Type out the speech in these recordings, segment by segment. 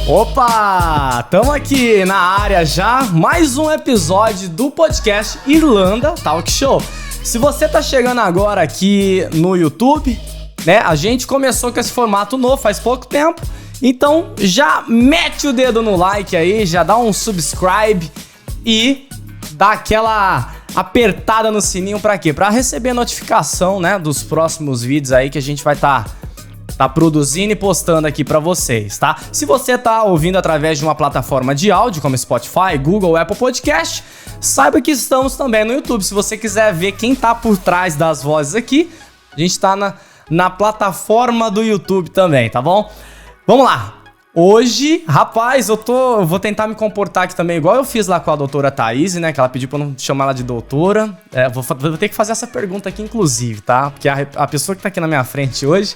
Opa! Tamo aqui na área já, mais um episódio do podcast Irlanda Talk Show. Se você tá chegando agora aqui no YouTube, né, a gente começou com esse formato novo faz pouco tempo, então já mete o dedo no like aí, já dá um subscribe e dá aquela apertada no sininho pra quê? Pra receber notificação, né, dos próximos vídeos aí que a gente vai tá produzindo e postando aqui pra vocês, tá? Se você tá ouvindo através de uma plataforma de áudio como Spotify, Google, Apple Podcast, saiba que estamos também no YouTube. Se você quiser ver quem tá por trás das vozes aqui, a gente tá na plataforma do YouTube também, tá bom? Vamos lá! Hoje, rapaz, eu vou tentar me comportar aqui também igual eu fiz lá com a doutora Thaís, né? Que ela pediu pra eu não chamar ela de doutora. Vou ter que fazer essa pergunta aqui, inclusive, tá? Porque a pessoa que tá aqui na minha frente hoje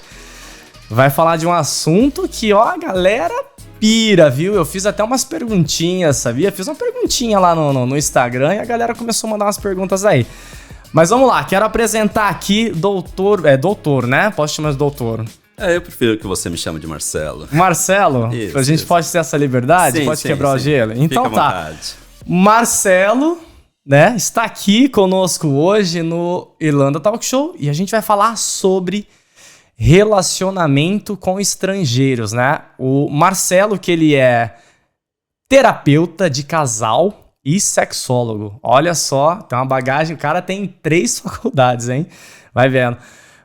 vai falar de um assunto que, ó, a galera pira, viu? Eu fiz até umas perguntinhas, sabia? Fiz uma perguntinha lá no Instagram e a galera começou a mandar umas perguntas aí. Mas vamos lá, quero apresentar aqui doutor, né? Posso chamar de doutor? Eu prefiro que você me chame de Marcelo. Marcelo? Isso, a gente pode ter essa liberdade? Sim, pode sim, quebrar o gelo? Então fica à vontade. Marcelo, né, está aqui conosco hoje no Irlanda Talk Show e a gente vai falar sobre relacionamento com estrangeiros, né? O Marcelo, que ele é terapeuta de casal e sexólogo. Olha só, tem uma bagagem, o cara tem 3 faculdades, hein? Vai vendo.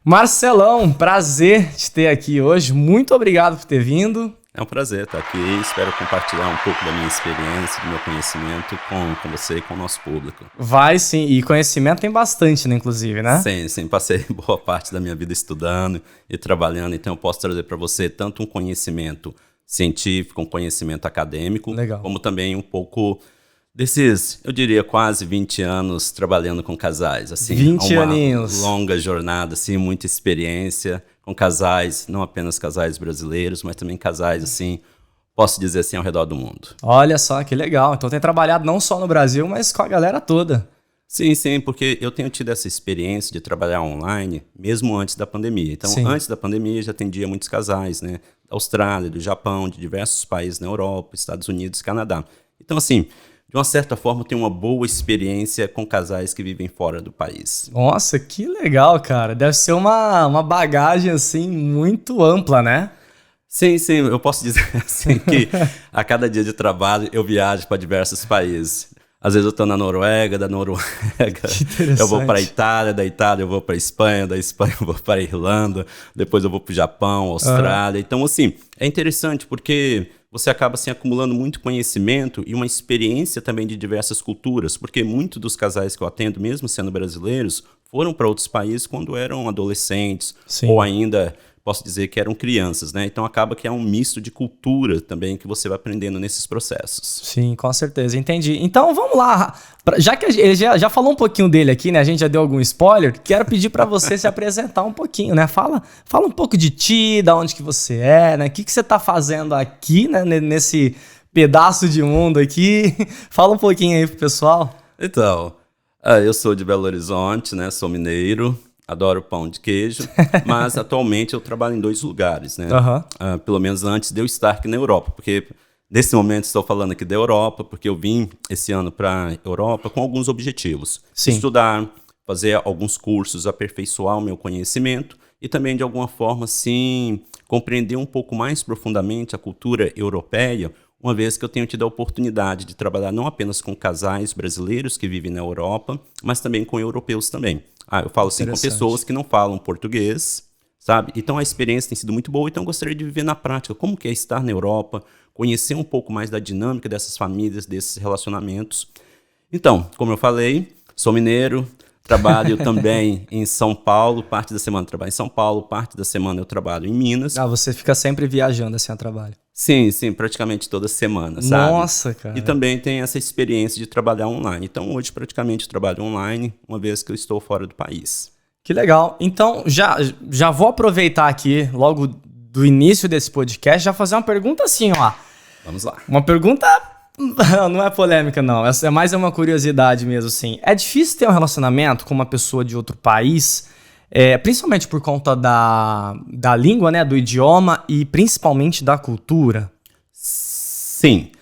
Marcelão, prazer te ter aqui hoje. Muito obrigado por ter vindo. É um prazer estar aqui. Espero compartilhar um pouco da minha experiência, do meu conhecimento com você e com o nosso público. Vai sim, e conhecimento tem bastante, né, inclusive, né? Sim, passei boa parte da minha vida estudando e trabalhando, então eu posso trazer para você tanto um conhecimento científico, um conhecimento acadêmico, legal, como também um pouco desses, eu diria, quase 20 anos trabalhando com casais. Assim, 20 aninhos. Longa jornada, assim, muita experiência com casais, não apenas casais brasileiros, mas também casais, assim, posso dizer assim, ao redor do mundo. Olha só, que legal. Então tem trabalhado não só no Brasil, mas com a galera toda. Sim, porque eu tenho tido essa experiência de trabalhar online, mesmo antes da pandemia. Então, antes da pandemia, já atendia muitos casais, né? Da Austrália, do Japão, de diversos países na Europa, Estados Unidos, Canadá. Então, assim, de uma certa forma, eu tenho uma boa experiência com casais que vivem fora do país. Nossa, que legal, cara. Deve ser uma bagagem, assim, muito ampla, né? Sim, eu posso dizer assim que a cada dia de trabalho eu viajo para diversos países. Às vezes eu estou na Noruega, da Noruega eu vou para a Itália, da Itália eu vou para a Espanha, da Espanha eu vou para a Irlanda, depois eu vou para o Japão, Austrália. Então, assim, é interessante porque você acaba assim, acumulando muito conhecimento e uma experiência também de diversas culturas, porque muitos dos casais que eu atendo, mesmo sendo brasileiros, foram para outros países quando eram adolescentes, ou ainda, posso dizer que eram crianças, né? Então acaba que é um misto de cultura também que você vai aprendendo nesses processos. Sim, com certeza, entendi. Então vamos lá, já que ele já falou um pouquinho dele aqui, né? A gente já deu algum spoiler, quero pedir para você se apresentar um pouquinho, né? Fala um pouco de ti, da onde que você é, né? O que você tá fazendo aqui, né? Nesse pedaço de mundo aqui. Fala um pouquinho aí pro pessoal. Então, eu sou de Belo Horizonte, né? Sou mineiro. Adoro pão de queijo, mas atualmente eu trabalho em 2 lugares, né? Pelo menos antes de eu estar aqui na Europa, porque nesse momento estou falando aqui da Europa, porque eu vim esse ano para a Europa com alguns objetivos. Estudar, fazer alguns cursos, aperfeiçoar o meu conhecimento e também, de alguma forma, sim, compreender um pouco mais profundamente a cultura europeia, uma vez que eu tenho tido a oportunidade de trabalhar não apenas com casais brasileiros que vivem na Europa, mas também com europeus também. Eu falo assim com pessoas que não falam português, sabe? Então a experiência tem sido muito boa, então eu gostaria de viver na prática como que é estar na Europa, conhecer um pouco mais da dinâmica dessas famílias, desses relacionamentos. Então, como eu falei, sou mineiro, trabalho também em São Paulo, parte da semana eu trabalho em São Paulo, parte da semana eu trabalho em Minas. Você fica sempre viajando assim a trabalho? Sim, praticamente toda semana, sabe? Nossa, cara. E também tem essa experiência de trabalhar online. Então, hoje, praticamente, eu trabalho online, uma vez que eu estou fora do país. Que legal. Então, já vou aproveitar aqui, logo do início desse podcast, já fazer uma pergunta assim, ó. Vamos lá. Uma pergunta... Não é polêmica, não. É mais uma curiosidade mesmo, assim. É difícil ter um relacionamento com uma pessoa de outro país... principalmente por conta da língua, né, do idioma e principalmente da cultura? Sim.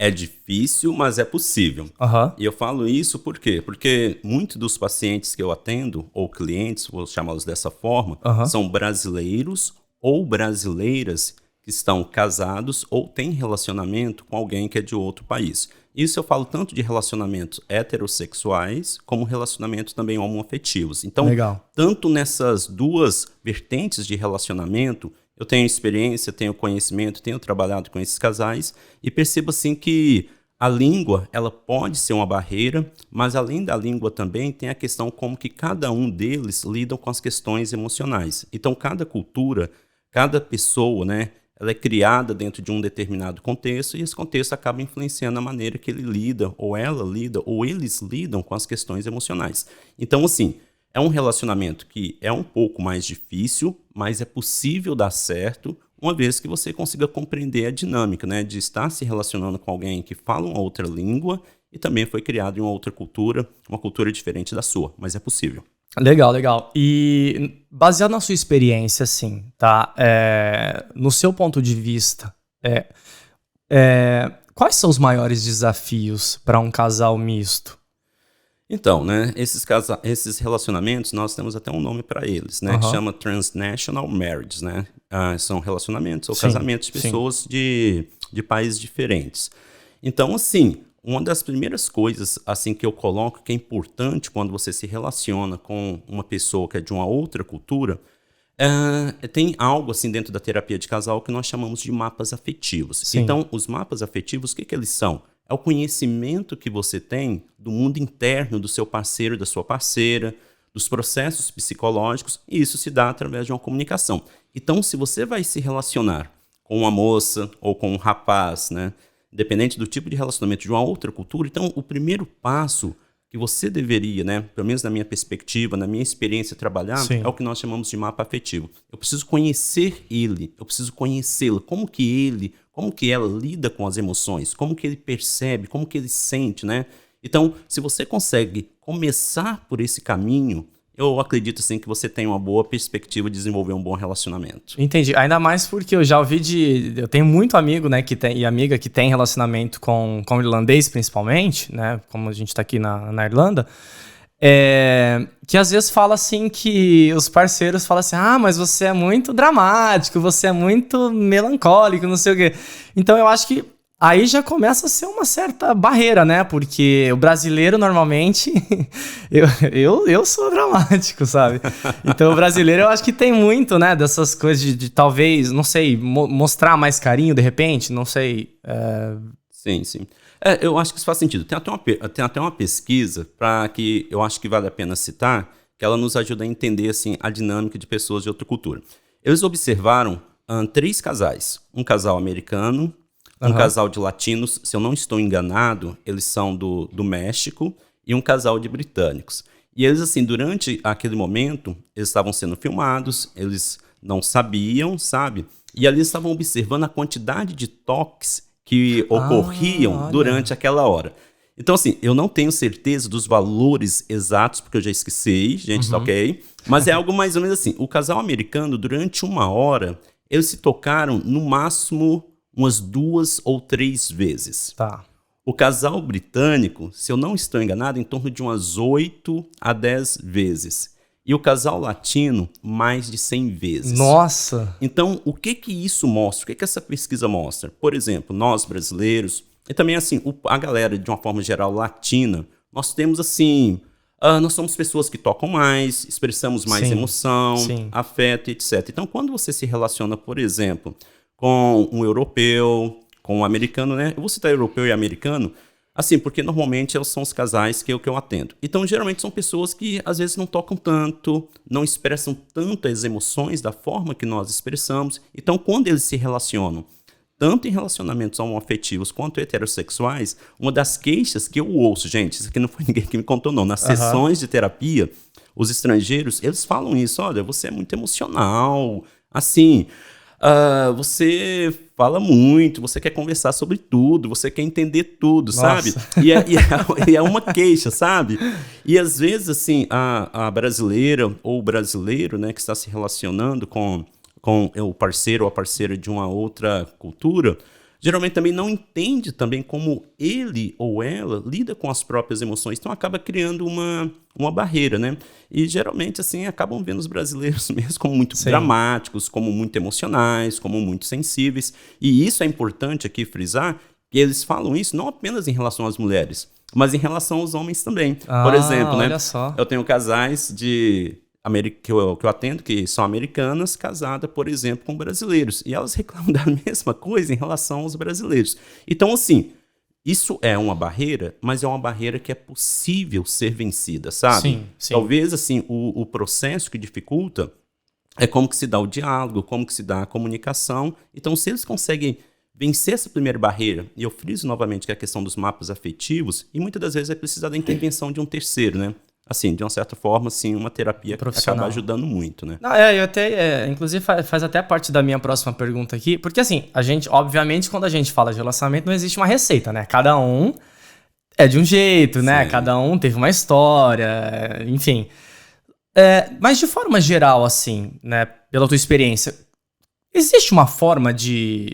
É difícil, mas é possível. Uhum. E eu falo isso por quê? Porque muitos dos pacientes que eu atendo, ou clientes, vou chamá-los dessa forma, são brasileiros ou brasileiras que estão casados ou têm relacionamento com alguém que é de outro país. Isso eu falo tanto de relacionamentos heterossexuais, como relacionamentos também homoafetivos. Então, tanto nessas duas vertentes de relacionamento, eu tenho experiência, tenho conhecimento, tenho trabalhado com esses casais e percebo assim que a língua, ela pode ser uma barreira, mas além da língua também tem a questão como que cada um deles lidam com as questões emocionais. Então, cada cultura, cada pessoa, né, ela é criada dentro de um determinado contexto e esse contexto acaba influenciando a maneira que ele lida, ou ela lida, ou eles lidam com as questões emocionais. Então, assim, é um relacionamento que é um pouco mais difícil, mas é possível dar certo, uma vez que você consiga compreender a dinâmica, né, de estar se relacionando com alguém que fala uma outra língua e também foi criado em uma outra cultura, uma cultura diferente da sua, mas é possível. Legal, legal. E baseado na sua experiência, assim, tá? No seu ponto de vista, quais são os maiores desafios para um casal misto? Então, né, esses relacionamentos, nós temos até um nome para eles, né, que chama Transnational Marriage, né? São relacionamentos ou casamentos de pessoas de países diferentes. Então, assim, uma das primeiras coisas assim que eu coloco que é importante quando você se relaciona com uma pessoa que é de uma outra cultura, tem algo assim dentro da terapia de casal que nós chamamos de mapas afetivos. Sim. Então, os mapas afetivos, o que eles são? É o conhecimento que você tem do mundo interno do seu parceiro, da sua parceira, dos processos psicológicos, e isso se dá através de uma comunicação. Então, se você vai se relacionar com uma moça ou com um rapaz, né, independente do tipo de relacionamento de uma outra cultura, então o primeiro passo que você deveria, né, pelo menos na minha perspectiva, na minha experiência trabalhar, Sim. é o que nós chamamos de mapa afetivo. Eu preciso conhecer ele, eu preciso conhecê-lo, como que ela lida com as emoções, como que ele percebe, como que ele sente, né? Então, se você consegue começar por esse caminho, eu acredito sim que você tem uma boa perspectiva de desenvolver um bom relacionamento. Entendi. Ainda mais porque eu já ouvi eu tenho muito amigo, né, e amiga que tem relacionamento com irlandês, principalmente, né, como a gente tá aqui na Irlanda, que às vezes fala assim que os parceiros falam assim, mas você é muito dramático, você é muito melancólico, não sei o quê. Então eu acho que aí já começa a ser uma certa barreira, né? Porque o brasileiro, normalmente, eu sou dramático, sabe? Então, o brasileiro, eu acho que tem muito, né? Dessas coisas de talvez, não sei, mostrar mais carinho, de repente, não sei. Sim, sim. Eu acho que isso faz sentido. Tem até uma pesquisa que eu acho que vale a pena citar, que ela nos ajuda a entender, assim, a dinâmica de pessoas de outra cultura. Eles observaram 3 casais. Um casal americano, um casal de latinos, se eu não estou enganado, eles são do México, e um casal de britânicos. E eles, assim, durante aquele momento, eles estavam sendo filmados, eles não sabiam, sabe? E ali eles estavam observando a quantidade de toques que ocorriam durante aquela hora. Então, assim, eu não tenho certeza dos valores exatos, porque eu já esqueci, gente, tá ok? Mas é algo mais ou menos assim. O casal americano, durante 1 hora, eles se tocaram no máximo umas 2 ou 3 vezes. Tá. O casal britânico, se eu não estou enganado, em torno de umas 8 a 10 vezes. E o casal latino, mais de 100 vezes. Nossa! Então, o que isso mostra? O que essa pesquisa mostra? Por exemplo, nós brasileiros, e também assim, a galera, de uma forma geral, latina, nós temos assim... nós somos pessoas que tocam mais, expressamos mais emoção, afeto, etc. Então, quando você se relaciona, por exemplo, com um europeu, com um americano, né? Eu vou citar europeu e americano, assim, porque normalmente são os casais que eu atendo. Então, geralmente são pessoas que às vezes não tocam tanto, não expressam tanto as emoções da forma que nós expressamos. Então, quando eles se relacionam, tanto em relacionamentos homoafetivos quanto heterossexuais, uma das queixas que eu ouço, gente, isso aqui não foi ninguém que me contou não, nas sessões de terapia, os estrangeiros, eles falam isso, olha, você é muito emocional, assim... você fala muito, você quer conversar sobre tudo, você quer entender tudo, sabe? E é uma queixa, sabe? E às vezes, assim, a brasileira ou o brasileiro, né, que está se relacionando com o parceiro ou a parceira de uma outra cultura, geralmente também não entende também como ele ou ela lida com as próprias emoções. Então acaba criando uma barreira, né? E geralmente, assim, acabam vendo os brasileiros mesmo como muito dramáticos, como muito emocionais, como muito sensíveis. E isso é importante aqui frisar, que eles falam isso não apenas em relação às mulheres, mas em relação aos homens também. Por exemplo, né? Olha só. Eu tenho casais que eu atendo, que são americanas, casadas, por exemplo, com brasileiros. E elas reclamam da mesma coisa em relação aos brasileiros. Então, assim, isso é uma barreira, mas é uma barreira que é possível ser vencida, sabe? Sim, sim. Talvez, assim, o processo que dificulta é como que se dá o diálogo, como que se dá a comunicação. Então, se eles conseguem vencer essa primeira barreira, e eu friso novamente que é a questão dos mapas afetivos, e muitas das vezes é precisar da intervenção de um terceiro, né? Assim, de uma certa forma, assim, uma terapia acaba ajudando muito, né? Não, eu até, inclusive faz até parte da minha próxima pergunta aqui, porque assim, a gente, obviamente, quando a gente fala de relacionamento, não existe uma receita, né? Cada um é de um jeito, né? Sim. Cada um teve uma história, enfim. Mas de forma geral, assim, né, pela tua experiência, existe uma forma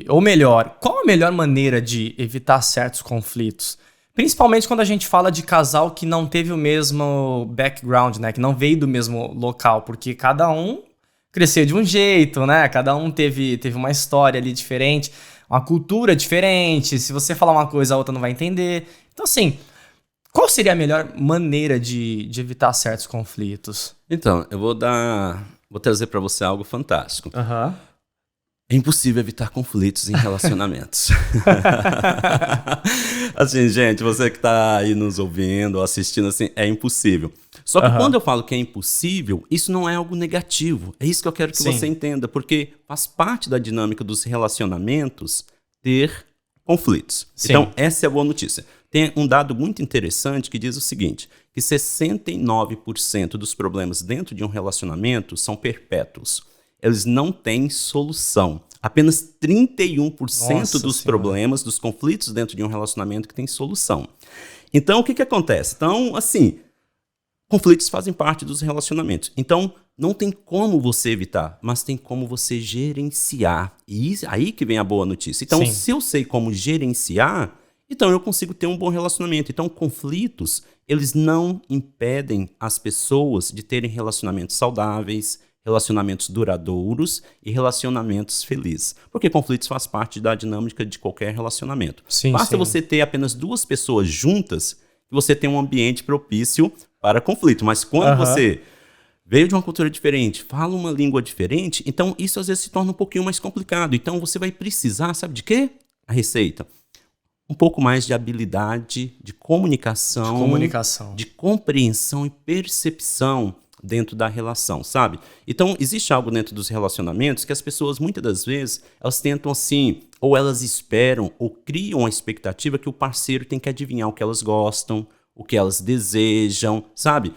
ou melhor, qual a melhor maneira de evitar certos conflitos? Principalmente quando a gente fala de casal que não teve o mesmo background, né? Que não veio do mesmo local, porque cada um cresceu de um jeito, né? Cada um teve uma história ali diferente, uma cultura diferente. Se você falar uma coisa, a outra não vai entender. Então, assim, qual seria a melhor maneira de evitar certos conflitos? Então, eu vou trazer para você algo fantástico. Aham. É impossível evitar conflitos em relacionamentos. Assim, gente, você que tá aí nos ouvindo ou assistindo, assim, é impossível. Só que quando eu falo que é impossível, isso não é algo negativo. É isso que eu quero que você entenda, porque faz parte da dinâmica dos relacionamentos ter conflitos. Sim. Então, essa é a boa notícia. Tem um dado muito interessante que diz o seguinte, que 69% dos problemas dentro de um relacionamento são perpétuos. Eles não têm solução. Apenas 31% dos problemas, dos conflitos dentro de um relacionamento que tem solução. Então, o que acontece? Então, assim, conflitos fazem parte dos relacionamentos. Então, não tem como você evitar, mas tem como você gerenciar. E aí que vem a boa notícia. Então, se eu sei como gerenciar, então eu consigo ter um bom relacionamento. Então, conflitos, eles não impedem as pessoas de terem relacionamentos saudáveis, relacionamentos duradouros e relacionamentos felizes. Porque conflitos faz parte da dinâmica de qualquer relacionamento. Basta você ter apenas duas pessoas juntas que você tem um ambiente propício para conflito. Mas quando você veio de uma cultura diferente, fala uma língua diferente, então isso às vezes se torna um pouquinho mais complicado. Então você vai precisar, sabe de quê? A receita. Um pouco mais de habilidade, de comunicação, de compreensão e percepção dentro da relação, sabe? Então, existe algo dentro dos relacionamentos que as pessoas, muitas das vezes, elas tentam assim, ou elas esperam, ou criam a expectativa que o parceiro tem que adivinhar o que elas gostam, o que elas desejam, sabe?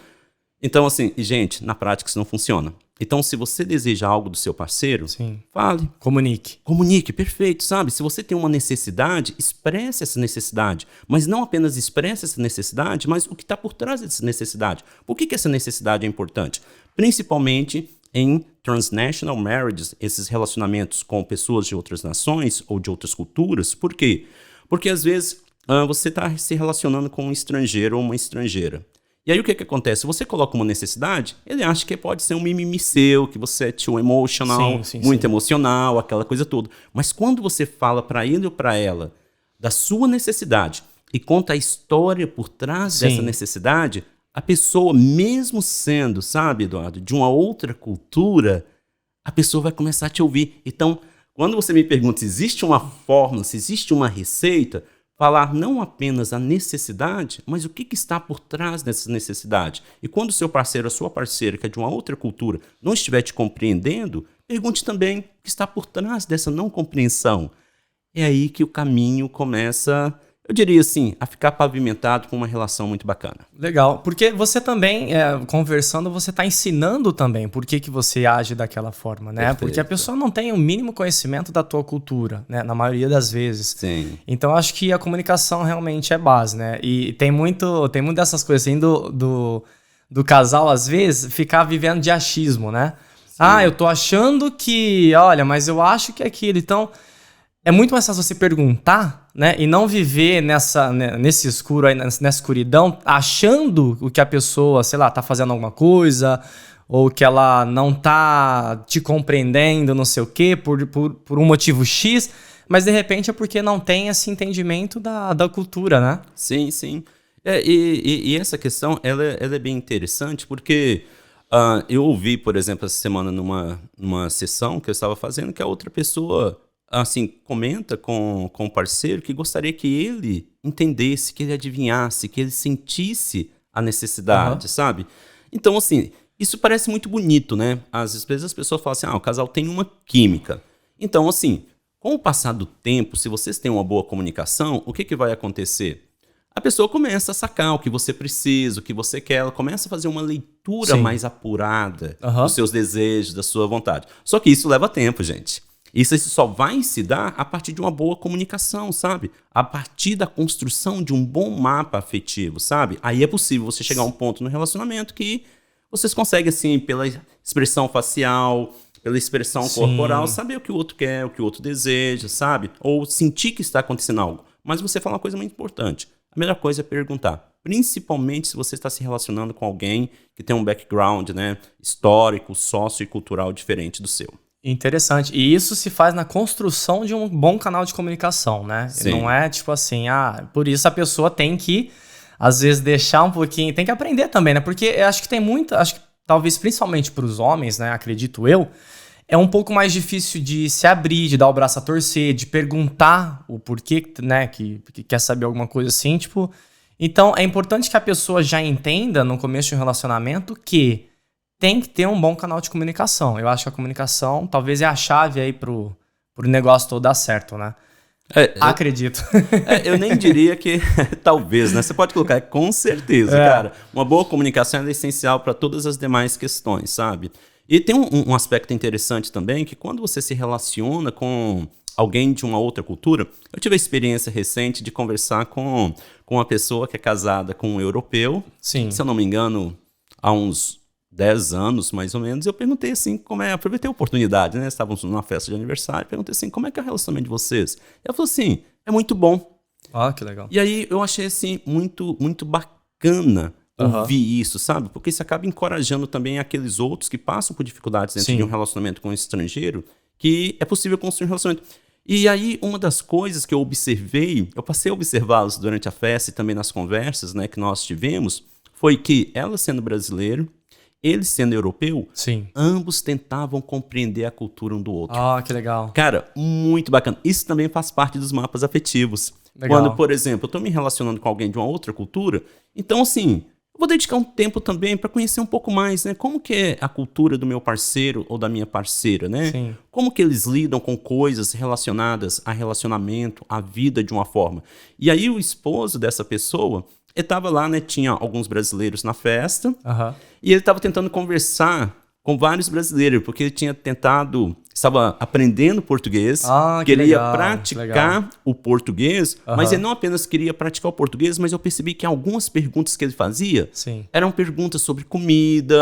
Então, assim, e gente, na prática isso não funciona. Então, se você deseja algo do seu parceiro, fale. Comunique, perfeito, sabe? Se você tem uma necessidade, expresse essa necessidade. Mas não apenas expresse essa necessidade, mas o que está por trás dessa necessidade. Por que essa necessidade é importante? Principalmente em transnational marriages, esses relacionamentos com pessoas de outras nações ou de outras culturas. Por quê? Porque, às vezes, você está se relacionando com um estrangeiro ou uma estrangeira. E aí o que acontece? Você coloca uma necessidade, ele acha que pode ser um mimimi seu, que você é too emotional, muito emocional, aquela coisa toda. Mas quando você fala para ele ou para ela da sua necessidade e conta a história por trás dessa necessidade, a pessoa, mesmo sendo, sabe, Eduardo, de uma outra cultura, a pessoa vai começar a te ouvir. Então, quando você me pergunta se existe uma fórmula, se existe uma receita, falar não apenas a necessidade, mas o que está por trás dessa necessidade. E quando o seu parceiro, a sua parceira, que é de uma outra cultura, não estiver te compreendendo, pergunte também o que está por trás dessa não compreensão. É aí que o caminho começa, eu diria assim, a ficar pavimentado com uma relação muito bacana. Legal, porque você também, conversando, você está ensinando também por que você age daquela forma, né? Perfeito. Porque a pessoa não tem o mínimo conhecimento da tua cultura, né? Na maioria das vezes. Sim. Então, acho que a comunicação realmente é base, né? E tem muito dessas coisas assim do casal, às vezes, ficar vivendo de achismo, né? Sim. Eu tô achando que, olha, mas eu acho que é aquilo. Então, é muito mais fácil você perguntar, né? E não viver nesse escuro aí, nessa escuridão, achando o que a pessoa, sei lá, tá fazendo alguma coisa, ou que ela não tá te compreendendo, não sei o quê, por um motivo X, mas de repente é porque não tem esse entendimento da cultura, né? Sim, sim. E essa questão, ela é bem interessante, porque eu ouvi, por exemplo, essa semana numa sessão que eu estava fazendo, que a outra pessoa, assim, comenta com o parceiro que gostaria que ele entendesse, que ele adivinhasse, que ele sentisse a necessidade, sabe? Então, assim, isso parece muito bonito, né? Às vezes as pessoas falam assim, o casal tem uma química. Então, assim, com o passar do tempo, se vocês têm uma boa comunicação, o que vai acontecer? A pessoa começa a sacar o que você precisa, o que você quer, ela começa a fazer uma leitura mais apurada dos seus desejos, da sua vontade. Só que isso leva tempo, gente. Isso só vai se dar a partir de uma boa comunicação, sabe? A partir da construção de um bom mapa afetivo, sabe? Aí é possível você chegar a um ponto no relacionamento que vocês conseguem, assim, pela expressão facial, pela expressão corporal, saber o que o outro quer, o que o outro deseja, sabe? Ou sentir que está acontecendo algo. Mas você fala uma coisa muito importante. A melhor coisa é perguntar, principalmente se você está se relacionando com alguém que tem um background, né, histórico, sociocultural diferente do seu. Interessante. E isso se faz na construção de um bom canal de comunicação, né? Sim. Não é tipo assim, por isso a pessoa tem que, às vezes, deixar um pouquinho, tem que aprender também, né? Porque eu acho que tem muita, acho que talvez principalmente para os homens, né, acredito eu, é um pouco mais difícil de se abrir, de dar o braço a torcer, de perguntar o porquê, né, que quer saber alguma coisa assim, tipo... Então, é importante que a pessoa já entenda, no começo de um relacionamento, que tem que ter um bom canal de comunicação. Eu acho que a comunicação talvez é a chave aí pro negócio todo dar certo, né? Acredito. Eu nem diria que talvez, né? Você pode colocar com certeza, cara. Uma boa comunicação é essencial para todas as demais questões, sabe? E tem um aspecto interessante também, que quando você se relaciona com alguém de uma outra cultura, eu tive a experiência recente de conversar com uma pessoa que é casada com um europeu. Sim. Se eu não me engano, há uns 10 anos, mais ou menos, eu perguntei assim, aproveitei a oportunidade, né? Estávamos numa festa de aniversário, perguntei assim, como é que é o relacionamento de vocês? Ela falou assim, é muito bom. Que legal. E aí eu achei assim, muito, muito bacana ouvir isso, sabe? Porque isso acaba encorajando também aqueles outros que passam por dificuldades dentro de um relacionamento com um estrangeiro, que é possível construir um relacionamento. E aí, uma das coisas que eu observei, eu passei a observá-los durante a festa e também nas conversas, né, que nós tivemos, foi que ela sendo brasileiro, ele sendo europeu, ambos tentavam compreender a cultura um do outro. Que legal. Cara, muito bacana. Isso também faz parte dos mapas afetivos. Legal. Quando, por exemplo, eu estou me relacionando com alguém de uma outra cultura, então, assim, eu vou dedicar um tempo também para conhecer um pouco mais, né? Como que é a cultura do meu parceiro ou da minha parceira, né? Sim. Como que eles lidam com coisas relacionadas a relacionamento, a vida de uma forma. E aí o esposo dessa pessoa, ele estava lá, né? Tinha alguns brasileiros na festa. E ele estava tentando conversar com vários brasileiros, porque ele estava aprendendo português, queria praticar o português, mas ele não apenas queria praticar o português, mas eu percebi que algumas perguntas que ele fazia eram perguntas sobre comida,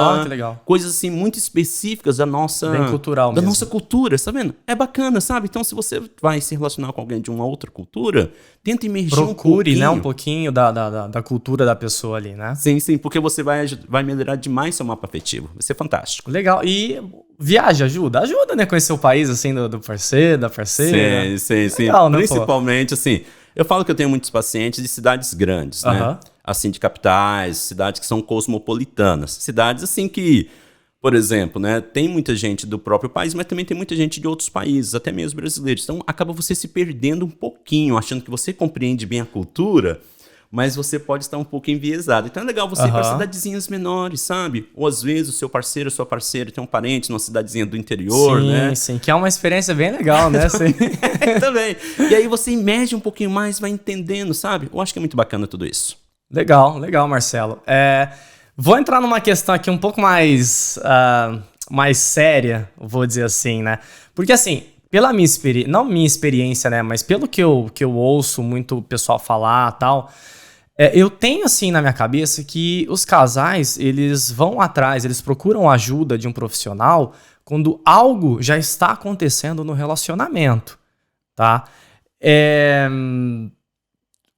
coisas assim muito específicas da nossa, bem cultural mesmo. Nossa cultura, tá vendo? É bacana, sabe? Então, se você vai se relacionar com alguém de uma outra cultura, tenta imergir um pouquinho da cultura da pessoa ali, né? Sim, porque você vai melhorar demais seu mapa afetivo. Vai ser fantástico. Legal. E viagem ajuda, né? Conhecer o país, assim, do parceiro, da parceira. Sim. Legal, né, principalmente, assim, eu falo que eu tenho muitos pacientes de cidades grandes, né? Assim, de capitais, cidades que são cosmopolitanas. Cidades, assim, que, por exemplo, né? Tem muita gente do próprio país, mas também tem muita gente de outros países, até mesmo brasileiros. Então, acaba você se perdendo um pouquinho, achando que você compreende bem a cultura, mas você pode estar um pouco enviesado. Então é legal você ir para cidadezinhas menores, sabe? Ou às vezes o seu parceiro, sua parceira tem um parente numa cidadezinha do interior, né? Sim, que é uma experiência bem legal, né? Também. E aí você imerge um pouquinho mais, vai entendendo, sabe? Eu acho que é muito bacana tudo isso. Legal, Marcelo. Vou entrar numa questão aqui um pouco mais séria, vou dizer assim, né? Porque assim, pela minha experiência, não minha experiência, né? Mas pelo que eu ouço muito o pessoal falar e tal, eu tenho assim na minha cabeça que os casais, eles vão atrás, eles procuram ajuda de um profissional quando algo já está acontecendo no relacionamento. tá?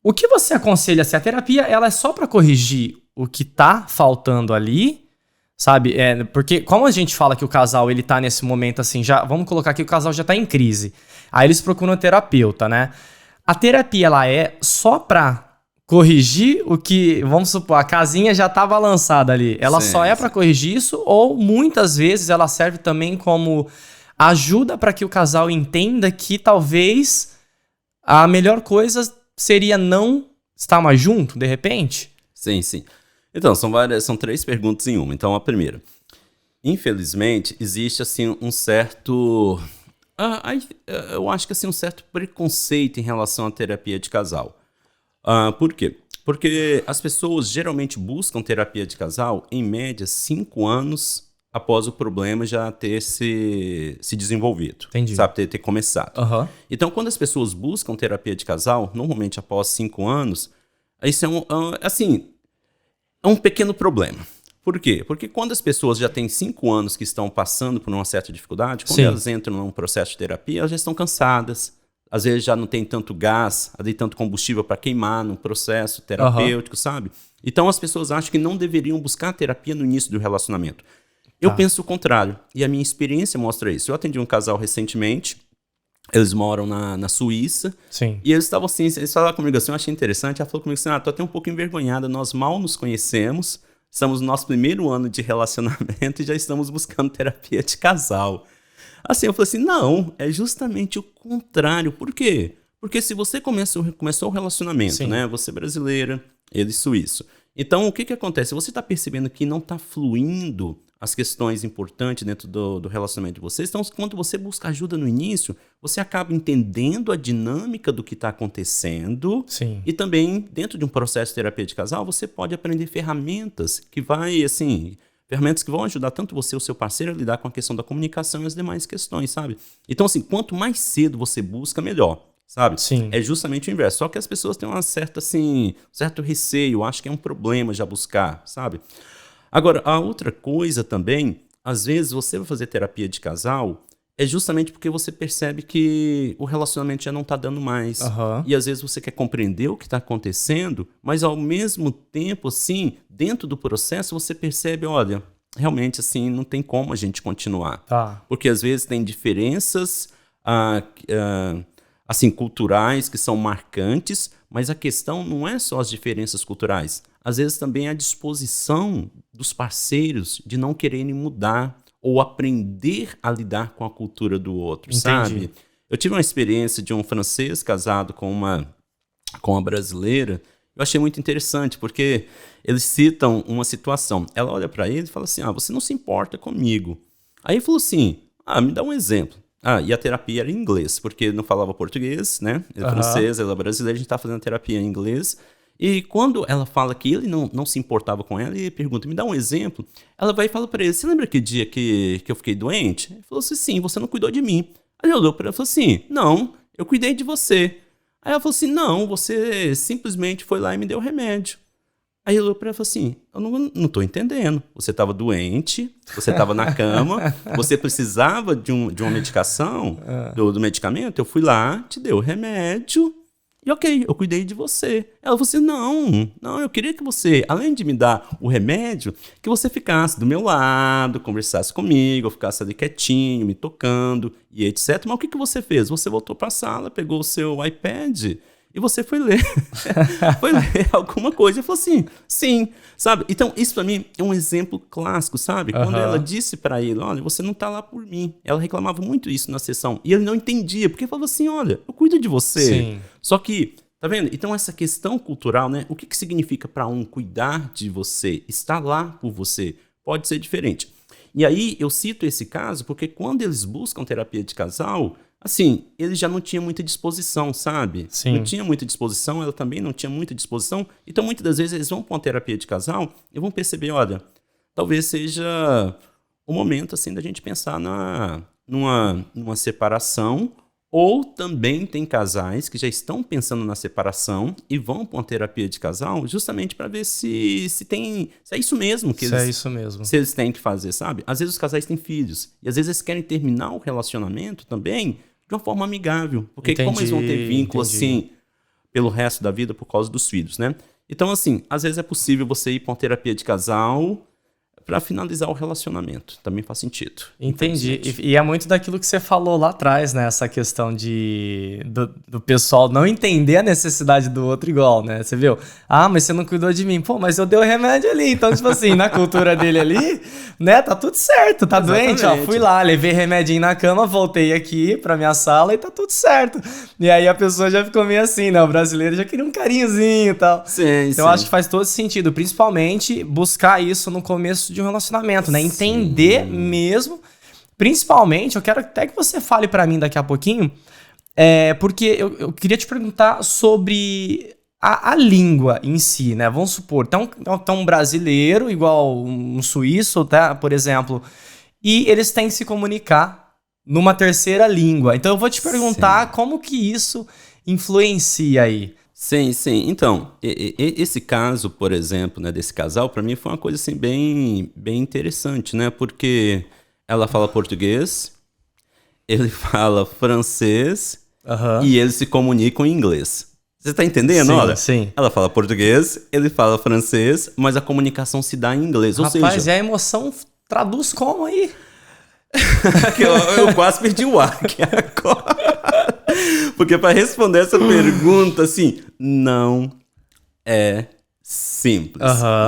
O que você aconselha? Se a terapia ela é só para corrigir o que tá faltando ali, sabe? Porque como a gente fala que o casal ele tá nesse momento assim, já vamos colocar que o casal já tá em crise. Aí eles procuram um terapeuta, né? A terapia ela é só pra corrigir o que, vamos supor, a casinha já tá balançada ali. Ela só é pra corrigir isso ou muitas vezes ela serve também como ajuda para que o casal entenda que talvez a melhor coisa seria não estar mais junto, de repente? Sim. Então, são 3 perguntas em uma. Então, a primeira. Infelizmente, existe assim um certo... eu acho que assim, um certo preconceito em relação à terapia de casal. Por quê? Porque as pessoas geralmente buscam terapia de casal, em média, 5 anos após o problema já ter se desenvolvido. Entendi. Sabe, ter começado. Uhum. Então, quando as pessoas buscam terapia de casal, normalmente após 5 anos, isso é um pequeno problema. Por quê? Porque quando as pessoas já têm 5 anos que estão passando por uma certa dificuldade, quando elas entram num processo de terapia, elas já estão cansadas. Às vezes já não tem tanto gás, tanto combustível para queimar no processo terapêutico, sabe? Então as pessoas acham que não deveriam buscar terapia no início do relacionamento. Eu penso o contrário, e a minha experiência mostra isso. Eu atendi um casal recentemente, eles moram na Suíça, e eles estavam assim, eles falaram comigo assim, eu achei interessante, ela falou comigo assim, tô até um pouco envergonhada, nós mal nos conhecemos, estamos no nosso primeiro ano de relacionamento e já estamos buscando terapia de casal. Assim, eu falei assim, não, é justamente o contrário. Por quê? Porque se você começou o relacionamento, né? Você brasileira, ele suíço. Então, o que acontece? Você está percebendo que não está fluindo as questões importantes dentro do relacionamento de vocês. Então, quando você busca ajuda no início, você acaba entendendo a dinâmica do que está acontecendo. E também, dentro de um processo de terapia de casal, você pode aprender ferramentas que vão ajudar tanto você e o seu parceiro a lidar com a questão da comunicação e as demais questões, sabe? Então, assim, quanto mais cedo você busca, melhor, sabe? É justamente o inverso. Só que as pessoas têm certo receio, acho que é um problema já buscar, sabe? Agora, a outra coisa também, às vezes você vai fazer terapia de casal, é justamente porque você percebe que o relacionamento já não tá dando mais. E às vezes você quer compreender o que tá acontecendo, mas ao mesmo tempo, assim, dentro do processo, você percebe, olha, realmente, assim, não tem como a gente continuar. Porque às vezes tem diferenças, assim, culturais que são marcantes, mas a questão não é só as diferenças culturais. Às vezes também a disposição dos parceiros de não quererem mudar ou aprender a lidar com a cultura do outro, sabe? Eu tive uma experiência de um francês casado com uma brasileira. Eu achei muito interessante, porque eles citam uma situação. Ela olha para ele e fala assim, você não se importa comigo. Aí ele falou assim, me dá um exemplo. E a terapia era em inglês, porque ele não falava português, né? Ele é francês, ela é brasileira, a gente tá fazendo terapia em inglês. E quando ela fala que ele não se importava com ela, e pergunta, me dá um exemplo, ela vai e fala para ele, você lembra aquele dia que eu fiquei doente? Ele falou assim, sim, você não cuidou de mim. Aí ele olhou para ela e falou assim, não, eu cuidei de você. Aí ela falou assim, não, você simplesmente foi lá e me deu remédio. Aí ele olhou para ela e falou assim, eu não tô entendendo, você estava doente, você estava na cama, você precisava de uma medicação, do medicamento, eu fui lá, te dei o remédio, e ok, eu cuidei de você. Ela falou assim, não, eu queria que você, além de me dar o remédio, que você ficasse do meu lado, conversasse comigo, eu ficasse ali quietinho, me tocando e etc. Mas o que você fez? Você voltou para a sala, pegou o seu iPad e você foi ler. Foi ler alguma coisa. E falou assim, sim, sabe? Então, isso para mim é um exemplo clássico, sabe? Quando ela disse para ele, olha, você não tá lá por mim. Ela reclamava muito isso na sessão. E ele não entendia, porque falava assim, olha, eu cuido de você. Só que, tá vendo? Então, essa questão cultural, né? O que significa para um cuidar de você, estar lá por você, pode ser diferente. E aí, eu cito esse caso porque quando eles buscam terapia de casal, assim, ele já não tinha muita disposição, sabe? Não tinha muita disposição, ela também não tinha muita disposição. Então, muitas das vezes, eles vão para uma terapia de casal e vão perceber, olha, talvez seja o momento, assim, da gente pensar numa separação. Ou também tem casais que já estão pensando na separação e vão para uma terapia de casal justamente para ver se é isso mesmo que se eles têm que fazer, sabe? Às vezes os casais têm filhos e às vezes eles querem terminar o relacionamento também de uma forma amigável. Porque como eles vão ter vínculo, assim, pelo resto da vida por causa dos filhos, né? Então, assim, às vezes é possível você ir para uma terapia de casal para finalizar o relacionamento. Também faz sentido. Entendi. E é muito daquilo que você falou lá atrás, né? Essa questão do pessoal não entender a necessidade do outro igual, né? Você viu? Ah, mas você não cuidou de mim. Pô, mas eu dei o remédio ali. Então, tipo assim, na cultura dele ali, né? Tá tudo certo. Tá doente, ó. Fui lá, levei remedinho na cama, voltei aqui pra minha sala e tá tudo certo. E aí a pessoa já ficou meio assim, né? O brasileiro já queria um carinhozinho e tal. Sim, então, eu acho que faz todo sentido. Principalmente buscar isso no começo de um relacionamento, né? Entender mesmo. Principalmente, eu quero até que você fale pra mim daqui a pouquinho, porque eu queria te perguntar sobre a língua em si, né? Vamos supor, tá um brasileiro igual um suíço, tá? Por exemplo, e eles têm que se comunicar numa terceira língua. Então eu vou te perguntar como que isso influencia aí. Sim. Então, esse caso, por exemplo, né, desse casal, para mim foi uma coisa assim bem interessante, né? Porque ela fala português, ele fala francês e eles se comunicam em inglês. Você tá entendendo, olha? Sim. Ela fala português, ele fala francês, mas a comunicação se dá em inglês. Rapaz, ou seja, e a emoção traduz como aí? eu quase perdi o ar aqui agora. Porque para responder essa pergunta, assim, não é simples.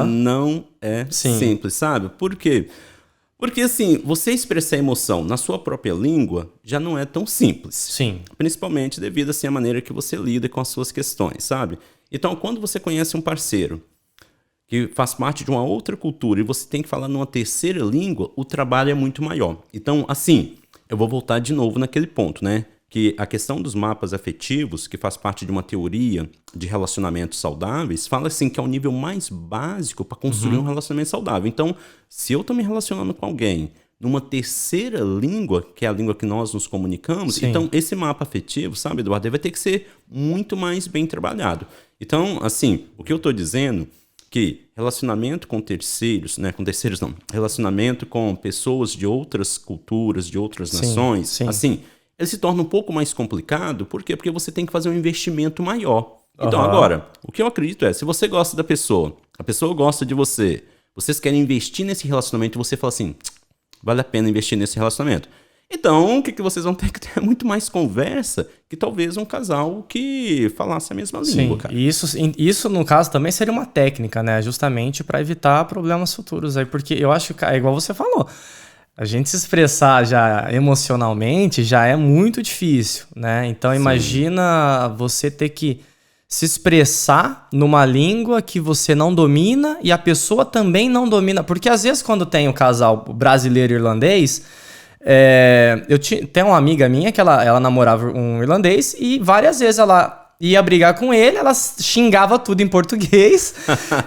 Não é simples, sabe? Por quê? Porque, assim, você expressar emoção na sua própria língua já não é tão simples. Sim. Principalmente devido, assim, à maneira que você lida com as suas questões, sabe? Então, quando você conhece um parceiro que faz parte de uma outra cultura e você tem que falar numa terceira língua, o trabalho é muito maior. Então, assim, eu vou voltar de novo naquele ponto, né? Que a questão dos mapas afetivos, que faz parte de uma teoria de relacionamentos saudáveis, fala assim que é o nível mais básico para construir um relacionamento saudável. Então, se eu estou me relacionando com alguém numa terceira língua, que é a língua que nós nos comunicamos, então esse mapa afetivo, sabe, Eduardo, ele vai ter que ser muito mais bem trabalhado. Então, assim, o que eu estou dizendo que relacionamento com terceiros, né, com terceiros não, relacionamento com pessoas de outras culturas, de outras nações, assim, ele se torna um pouco mais complicado. Por quê? Porque você tem que fazer um investimento maior. Então, agora, o que eu acredito se você gosta da pessoa, a pessoa gosta de você, vocês querem investir nesse relacionamento e você fala assim, vale a pena investir nesse relacionamento. Então, o que vocês vão ter que ter muito mais conversa que talvez um casal que falasse a mesma língua, cara. E isso, no caso, também seria uma técnica, né? Justamente para evitar problemas futuros aí. Porque eu acho que, igual você falou, a gente se expressar já emocionalmente já é muito difícil, né? Então, imagina você ter que se expressar numa língua que você não domina e a pessoa também não domina. Porque, às vezes, quando tem um casal brasileiro e irlandês, tem uma amiga minha que ela namorava um irlandês e várias vezes ela ia brigar com ele, ela xingava tudo em português,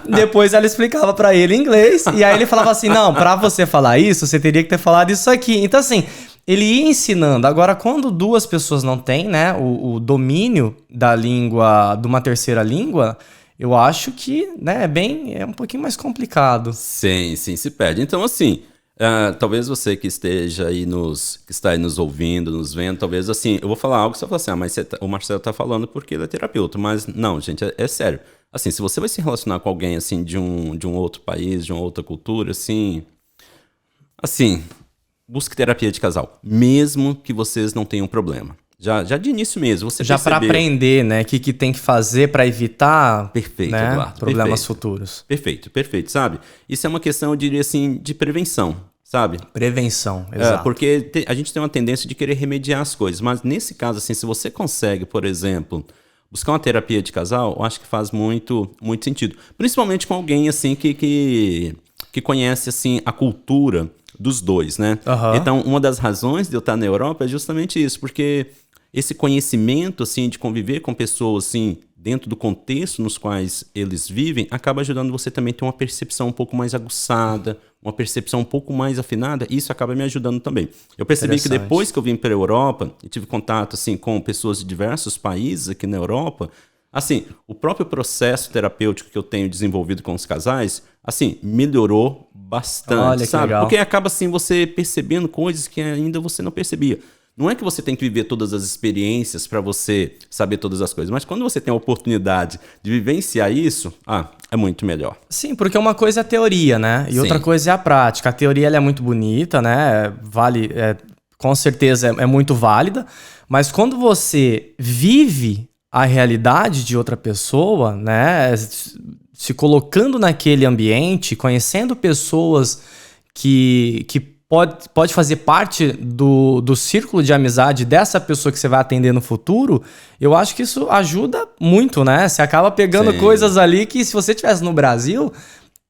depois ela explicava pra ele em inglês, e aí ele falava assim, não, pra você falar isso, você teria que ter falado isso aqui. Então, assim, ele ia ensinando. Agora, quando duas pessoas não têm, né, o domínio da língua, de uma terceira língua, eu acho que, né, é um pouquinho mais complicado. Sim, se perde. Então, assim, talvez você que esteja aí que está aí nos ouvindo, nos vendo, talvez assim, eu vou falar algo que você fala assim, mas o Marcelo tá falando porque ele é terapeuta, mas não, gente, é sério. Assim, se você vai se relacionar com alguém, assim, de um outro país, de uma outra cultura, assim, busque terapia de casal, mesmo que vocês não tenham problema. Já de início mesmo, você já para aprender, né, o que tem que fazer para evitar, perfeito, né, Eduardo, problemas futuros. Perfeito, sabe? Isso é uma questão, eu diria assim, de prevenção, sabe? Prevenção, exato. Porque a gente tem uma tendência de querer remediar as coisas, mas nesse caso, assim, se você consegue, por exemplo, buscar uma terapia de casal, eu acho que faz muito sentido. Principalmente com alguém, assim, que conhece, assim, a cultura dos dois, né? Então, uma das razões de eu estar na Europa é justamente isso, porque esse conhecimento, assim, de conviver com pessoas, assim, dentro do contexto nos quais eles vivem, acaba ajudando você também a ter uma percepção um pouco mais aguçada, uma percepção um pouco mais afinada, e isso acaba me ajudando também. Eu percebi que depois que eu vim para a Europa, e tive contato, assim, com pessoas de diversos países aqui na Europa, assim, o próprio processo terapêutico que eu tenho desenvolvido com os casais, assim, melhorou bastante, olha, sabe? Legal. Porque acaba, assim, você percebendo coisas que ainda você não percebia. Não é que você tem que viver todas as experiências para você saber todas as coisas, mas quando você tem a oportunidade de vivenciar isso, é muito melhor. Sim, porque uma coisa é a teoria, né? E outra coisa é a prática. A teoria ela é muito bonita, né? Com certeza é muito válida, mas quando você vive a realidade de outra pessoa, né? Se colocando naquele ambiente, conhecendo pessoas que pode fazer parte do círculo de amizade dessa pessoa que você vai atender no futuro, eu acho que isso ajuda muito, né? Você acaba pegando coisas ali que se você estivesse no Brasil,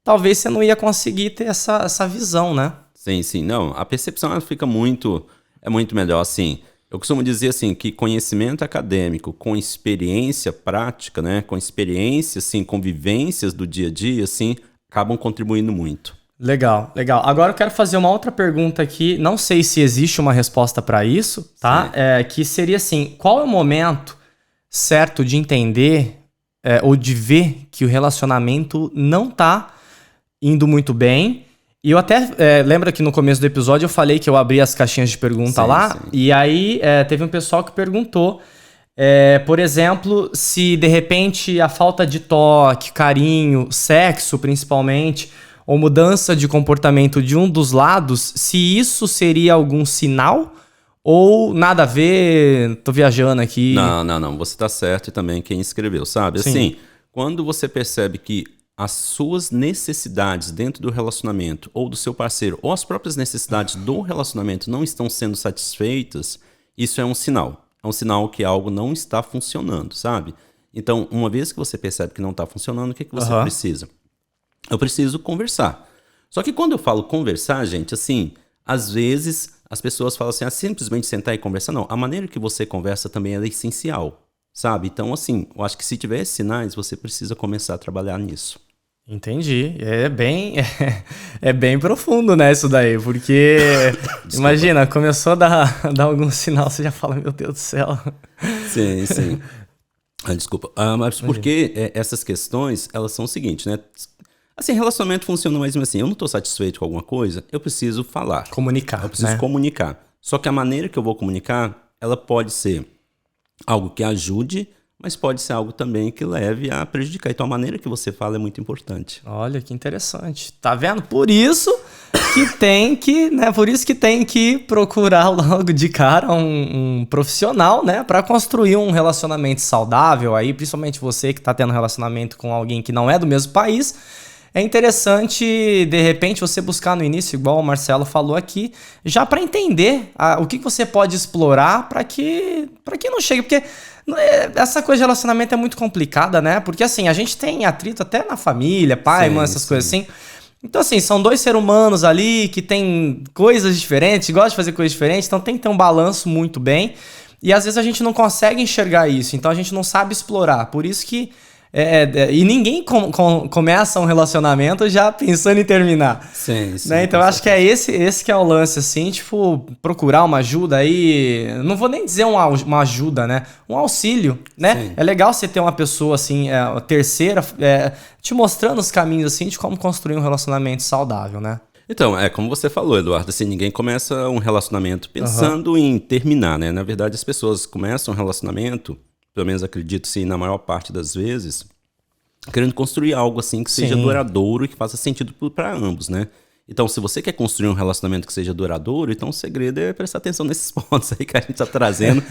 talvez você não ia conseguir ter essa visão, né? Sim. Não, a percepção ela fica muito melhor, assim. Eu costumo dizer, assim, que conhecimento acadêmico com experiência prática, né? Com experiência, assim, convivências do dia a dia, assim, acabam contribuindo muito. Legal. Agora eu quero fazer uma outra pergunta aqui. Não sei se existe uma resposta para isso, tá? Que seria assim, qual é o momento certo de entender ou de ver que o relacionamento não tá indo muito bem? E eu até lembro que no começo do episódio eu falei que eu abri as caixinhas de pergunta lá. E aí teve um pessoal que perguntou, por exemplo, se de repente a falta de toque, carinho, sexo principalmente, ou mudança de comportamento de um dos lados, se isso seria algum sinal ou nada a ver, tô viajando aqui. Não, você tá certo e também quem escreveu, sabe? Sim. Assim, quando você percebe que as suas necessidades dentro do relacionamento ou do seu parceiro, ou as próprias necessidades do relacionamento não estão sendo satisfeitas, isso é um sinal. É um sinal que algo não está funcionando, sabe? Então, uma vez que você percebe que não está funcionando, o que você precisa? Eu preciso conversar. Só que quando eu falo conversar, gente, assim, às vezes as pessoas falam assim, simplesmente sentar e conversar. Não, a maneira que você conversa também é essencial, sabe? Então, assim, eu acho que se tiver sinais, você precisa começar a trabalhar nisso. Entendi. É bem profundo, né, isso daí, porque imagina, começou a dar algum sinal, você já fala, meu Deus do céu. Sim. Desculpa. Mas porque essas questões, elas são o seguinte, né? Assim, relacionamento funciona mais assim. Eu não estou satisfeito com alguma coisa, eu preciso falar. Comunicar, eu preciso comunicar. Só que a maneira que eu vou comunicar, ela pode ser algo que ajude, mas pode ser algo também que leve a prejudicar. Então, a maneira que você fala é muito importante. Olha, que interessante. Tá vendo? Por isso que tem que procurar logo de cara um profissional, né? Para construir um relacionamento saudável aí, principalmente você que tá tendo um relacionamento com alguém que não é do mesmo país. É interessante, de repente, você buscar no início, igual o Marcelo falou aqui, já para entender o que você pode explorar para que não chegue. Porque essa coisa de relacionamento é muito complicada, né? Porque assim, a gente tem atrito até na família, pai, mãe, essas coisas assim. Então assim, são dois seres humanos ali que tem coisas diferentes, gostam de fazer coisas diferentes, então tem que ter um balanço muito bem. E às vezes a gente não consegue enxergar isso, então a gente não sabe explorar. Por isso que e ninguém começa um relacionamento já pensando em terminar. Sim, né? Então eu acho que é esse que é o lance, assim, tipo, procurar uma ajuda aí. Não vou nem dizer uma ajuda, né? Um auxílio, né? Sim. É legal você ter uma pessoa, assim, terceira, te mostrando os caminhos, assim, de como construir um relacionamento saudável, né? Então, como você falou, Eduardo, assim, ninguém começa um relacionamento pensando em terminar, né? Na verdade, as pessoas começam um relacionamento, pelo menos acredito, sim, na maior parte das vezes, querendo construir algo assim que seja duradouro e que faça sentido para ambos, né? Então, se você quer construir um relacionamento que seja duradouro, então o segredo é prestar atenção nesses pontos aí que a gente tá trazendo.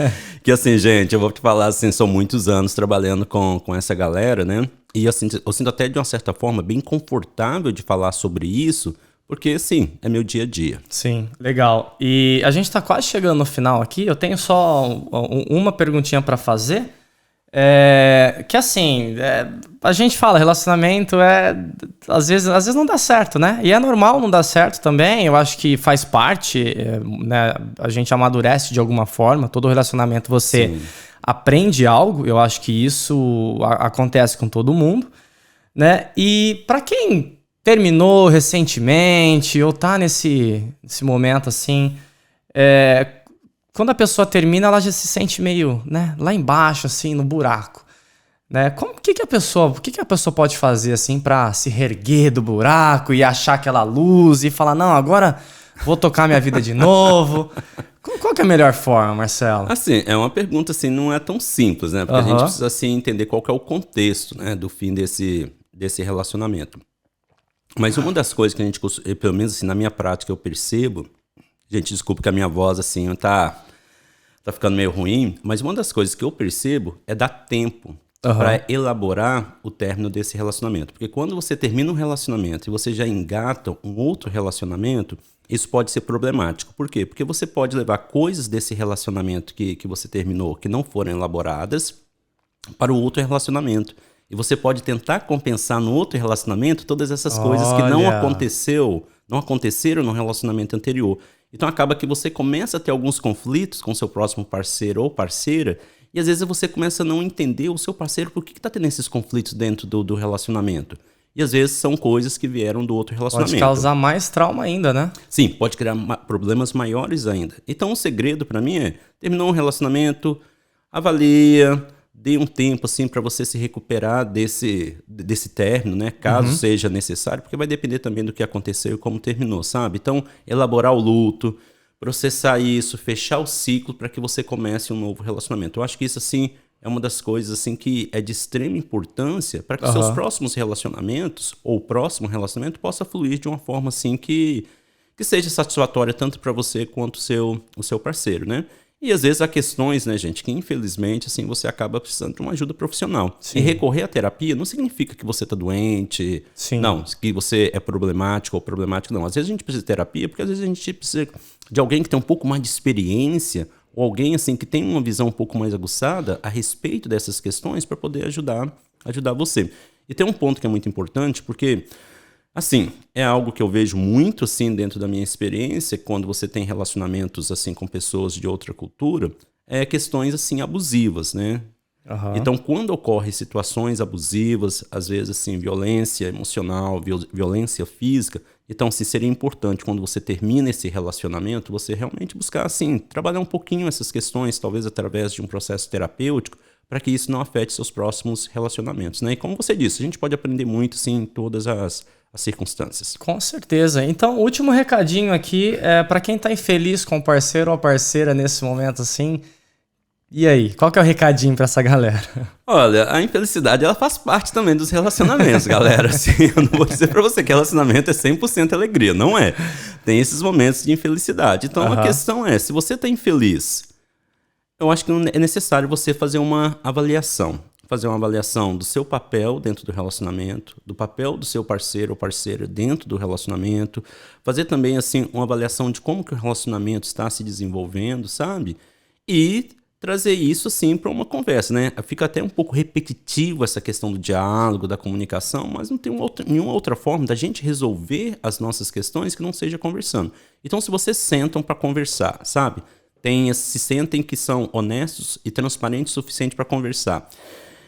Que assim, gente, eu vou te falar, assim, são muitos anos trabalhando com essa galera, né? E assim, eu sinto até de uma certa forma bem confortável de falar sobre isso, porque, sim, é meu dia a dia. Sim, legal. E a gente tá quase chegando no final aqui. Eu tenho só uma perguntinha para fazer. Que assim, a gente fala, relacionamento às vezes não dá certo, né? E é normal não dar certo também. Eu acho que faz parte, né? A gente amadurece de alguma forma. Todo relacionamento você aprende algo. Eu acho que isso acontece com todo mundo, né? E para quem terminou recentemente ou tá nesse momento assim, quando a pessoa termina, ela já se sente meio, né, lá embaixo, assim, no buraco, né? O que a pessoa pode fazer assim para se reerguer do buraco e achar aquela luz e falar, não, agora Vou tocar minha vida de novo? Qual que é a melhor forma, Marcelo? Assim, é uma pergunta assim, não é tão simples, né? Porque a gente precisa assim, entender qual que é o contexto, né, do fim desse relacionamento. Mas uma das coisas que a gente, pelo menos assim, na minha prática eu percebo, gente, desculpa que a minha voz assim tá ficando meio ruim, mas uma das coisas que eu percebo é dar tempo para elaborar o término desse relacionamento. Porque quando você termina um relacionamento e você já engata um outro relacionamento, isso pode ser problemático. Por quê? Porque você pode levar coisas desse relacionamento que você terminou, que não foram elaboradas, para o outro relacionamento. E você pode tentar compensar no outro relacionamento todas essas coisas que não aconteceram no relacionamento anterior. Então acaba que você começa a ter alguns conflitos com seu próximo parceiro ou parceira, e às vezes você começa a não entender o seu parceiro por que está tendo esses conflitos dentro do relacionamento. E às vezes são coisas que vieram do outro relacionamento. Pode causar mais trauma ainda, né? Sim, pode criar problemas maiores ainda. Então o segredo para mim é, terminou um relacionamento, avalia, dê um tempo assim para você se recuperar desse término, né? Caso seja necessário, porque vai depender também do que aconteceu e como terminou, sabe? Então, elaborar o luto, processar isso, fechar o ciclo para que você comece um novo relacionamento. Eu acho que isso assim é uma das coisas assim que é de extrema importância para que os seus próximos relacionamentos ou o próximo relacionamento possa fluir de uma forma assim que seja satisfatória tanto para você quanto o seu parceiro, né? E às vezes há questões, né, gente, que infelizmente assim você acaba precisando de uma ajuda profissional. Sim. E recorrer à terapia não significa que você está doente, Sim. Não, que você é problemático ou problemático, não. Às vezes a gente precisa de terapia porque às vezes a gente precisa de alguém que tem um pouco mais de experiência ou alguém assim que tem uma visão um pouco mais aguçada a respeito dessas questões para poder ajudar você. E tem um ponto que é muito importante porque, assim, é algo que eu vejo muito assim dentro da minha experiência quando você tem relacionamentos assim com pessoas de outra cultura, questões assim abusivas, né? Então, quando ocorrem situações abusivas, às vezes assim, violência emocional, violência física, então assim, seria importante quando você termina esse relacionamento, você realmente buscar assim, trabalhar um pouquinho essas questões, talvez através de um processo terapêutico, para que isso não afete seus próximos relacionamentos, né? E como você disse, a gente pode aprender muito assim, em todas as circunstâncias. Com certeza. Então, o último recadinho aqui é para quem está infeliz com o parceiro ou a parceira nesse momento assim. E aí, qual que é o recadinho para essa galera? Olha, a infelicidade ela faz parte também dos relacionamentos, galera. Assim, eu não vou dizer para você que relacionamento é 100% alegria, não é. Tem esses momentos de infelicidade. Então, a questão é, se você está infeliz, eu acho que é necessário você fazer uma avaliação. Fazer uma avaliação do seu papel dentro do relacionamento, do papel do seu parceiro ou parceira dentro do relacionamento, fazer também assim uma avaliação de como que o relacionamento está se desenvolvendo, sabe? E trazer isso assim para uma conversa, né? Fica até um pouco repetitivo essa questão do diálogo, da comunicação, mas não tem nenhuma outra forma da gente resolver as nossas questões que não seja conversando. Então, se vocês sentam para conversar, sabe? Se sentem que são honestos e transparentes o suficiente para conversar.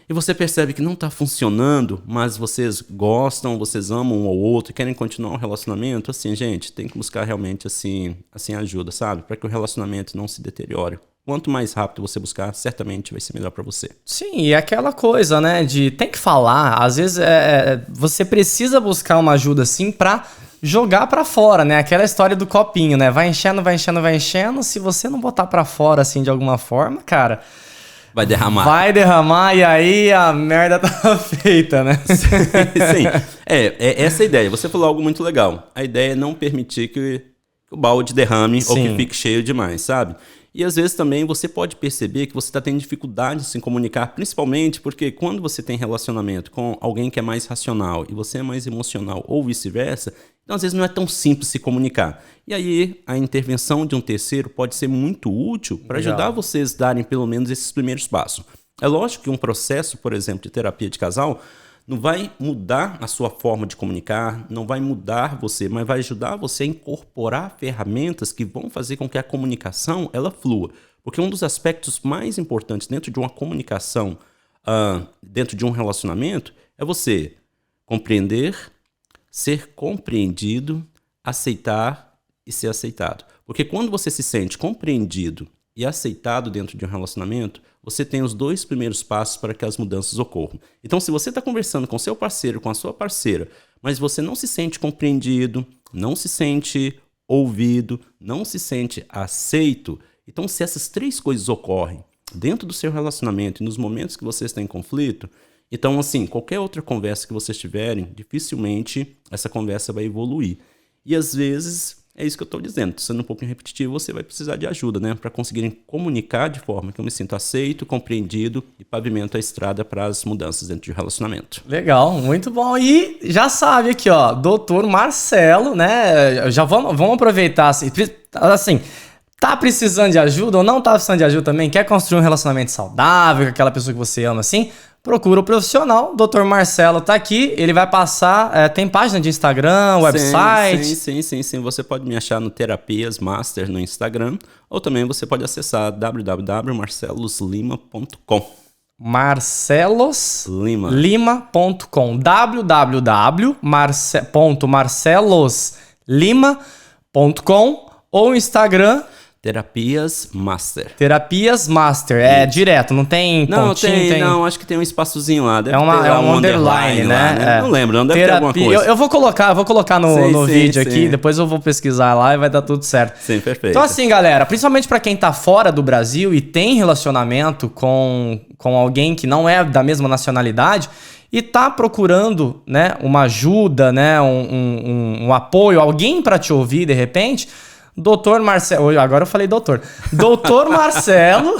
E você percebe que não está funcionando, mas vocês gostam, vocês amam um ao outro, querem continuar o relacionamento, assim, gente, tem que buscar realmente assim ajuda, sabe? Para que o relacionamento não se deteriore. Quanto mais rápido você buscar, certamente vai ser melhor para você. Sim, e aquela coisa, né, de tem que falar, às vezes você precisa buscar uma ajuda assim para jogar para fora, né? Aquela história do copinho, né? Vai enchendo, vai enchendo, vai enchendo, se você não botar para fora assim de alguma forma, cara, vai derramar. Vai derramar e aí a merda tá feita, né? Sim. Essa é a ideia. Você falou algo muito legal. A ideia é não permitir que o balde derrame ou que fique cheio demais, sabe? E às vezes também você pode perceber que você está tendo dificuldade de se comunicar, principalmente porque quando você tem relacionamento com alguém que é mais racional e você é mais emocional ou vice-versa, então às vezes não é tão simples se comunicar. E aí a intervenção de um terceiro pode ser muito útil para ajudar vocês a darem pelo menos esses primeiros passos. É lógico que um processo, por exemplo, de terapia de casal não vai mudar a sua forma de comunicar, não vai mudar você, mas vai ajudar você a incorporar ferramentas que vão fazer com que a comunicação ela flua. Porque um dos aspectos mais importantes dentro de uma comunicação, dentro de um relacionamento, é você compreender, ser compreendido, aceitar e ser aceitado. Porque quando você se sente compreendido e aceitado dentro de um relacionamento, você tem os 2 primeiros passos para que as mudanças ocorram. Então, se você está conversando com seu parceiro, com a sua parceira, mas você não se sente compreendido, não se sente ouvido, não se sente aceito. Então, se essas 3 coisas ocorrem dentro do seu relacionamento e nos momentos que vocês estão em conflito, então, assim, qualquer outra conversa que vocês tiverem, dificilmente essa conversa vai evoluir. E às vezes, é isso que eu estou dizendo, sendo um pouquinho repetitivo, você vai precisar de ajuda, né? Para conseguirem comunicar de forma que eu me sinto aceito, compreendido e pavimento a estrada para as mudanças dentro de um relacionamento. Legal, muito bom. E já sabe aqui, ó, Dr. Marcelo, né? Já vamos aproveitar, assim, tá precisando de ajuda ou não tá precisando de ajuda também? Quer construir um relacionamento saudável com aquela pessoa que você ama, assim? Procura o profissional, Dr. Marcelo tá aqui, ele vai passar, tem página de Instagram, website? Sim, você pode me achar no Terapias Master no Instagram, ou também você pode acessar www.marceloslima.com. marceloslima.com www.marceloslima.com ou Instagram Terapias Master. Terapias Master, é direto, não tem pontinho? Não, acho que tem um espaçozinho lá. Deve é um underline, né? Lá, né? Não lembro, não deve ter alguma coisa. Eu vou colocar no vídeo aqui, depois eu vou pesquisar lá e vai dar tudo certo. Sim, perfeito. Então assim, galera, principalmente pra quem tá fora do Brasil e tem relacionamento com alguém que não é da mesma nacionalidade e tá procurando, né, uma ajuda, né, um apoio, alguém pra te ouvir de repente... Doutor Marcelo, agora eu falei doutor. Doutor Marcelo,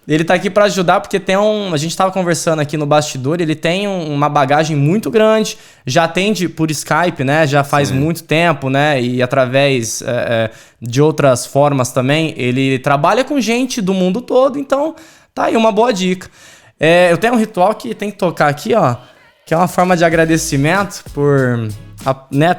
ele tá aqui para ajudar porque a gente tava conversando aqui no bastidor, ele tem uma bagagem muito grande, já atende por Skype, né? Já faz muito tempo, né? E através de outras formas também, ele trabalha com gente do mundo todo, então tá aí uma boa dica. Eu tenho um ritual que tem que tocar aqui, ó, que é uma forma de agradecimento por...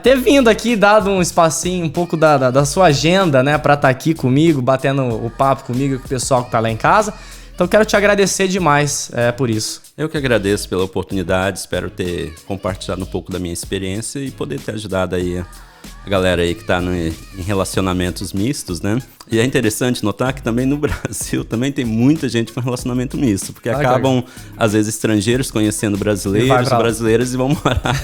ter vindo aqui, dado um espacinho, um pouco da sua agenda, né, pra estar aqui comigo, batendo o papo comigo e com o pessoal que tá lá em casa. Então quero te agradecer demais por isso. Eu que agradeço pela oportunidade, espero ter compartilhado um pouco da minha experiência e poder ter ajudado aí a galera aí que tá em relacionamentos mistos, né? E é interessante notar que também no Brasil também tem muita gente com relacionamento misto, porque acabam, às vezes, estrangeiros conhecendo brasileiros e vão morar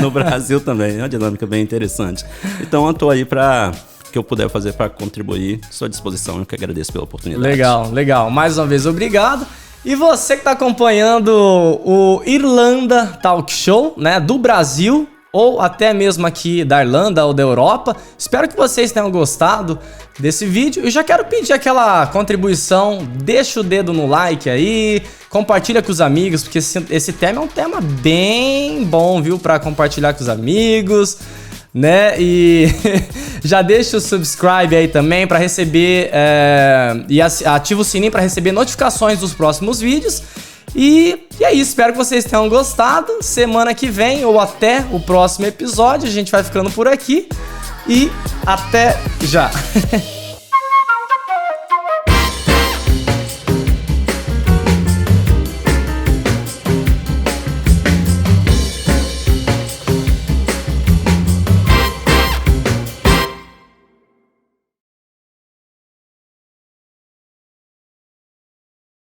no Brasil também. É uma dinâmica bem interessante. Então eu tô aí para que eu puder fazer para contribuir, estou à disposição, eu que agradeço pela oportunidade. Legal. Mais uma vez, obrigado. E você que está acompanhando o Irlanda Talk Show, né, do Brasil, ou até mesmo aqui da Irlanda ou da Europa. Espero que vocês tenham gostado desse vídeo. E já quero pedir aquela contribuição, deixa o dedo no like aí, compartilha com os amigos, porque esse tema é um tema bem bom, viu, para compartilhar com os amigos, né? E já deixa o subscribe aí também para receber e ativa o sininho para receber notificações dos próximos vídeos. E é isso, espero que vocês tenham gostado. Semana que vem ou até o próximo episódio a gente vai ficando por aqui e até já!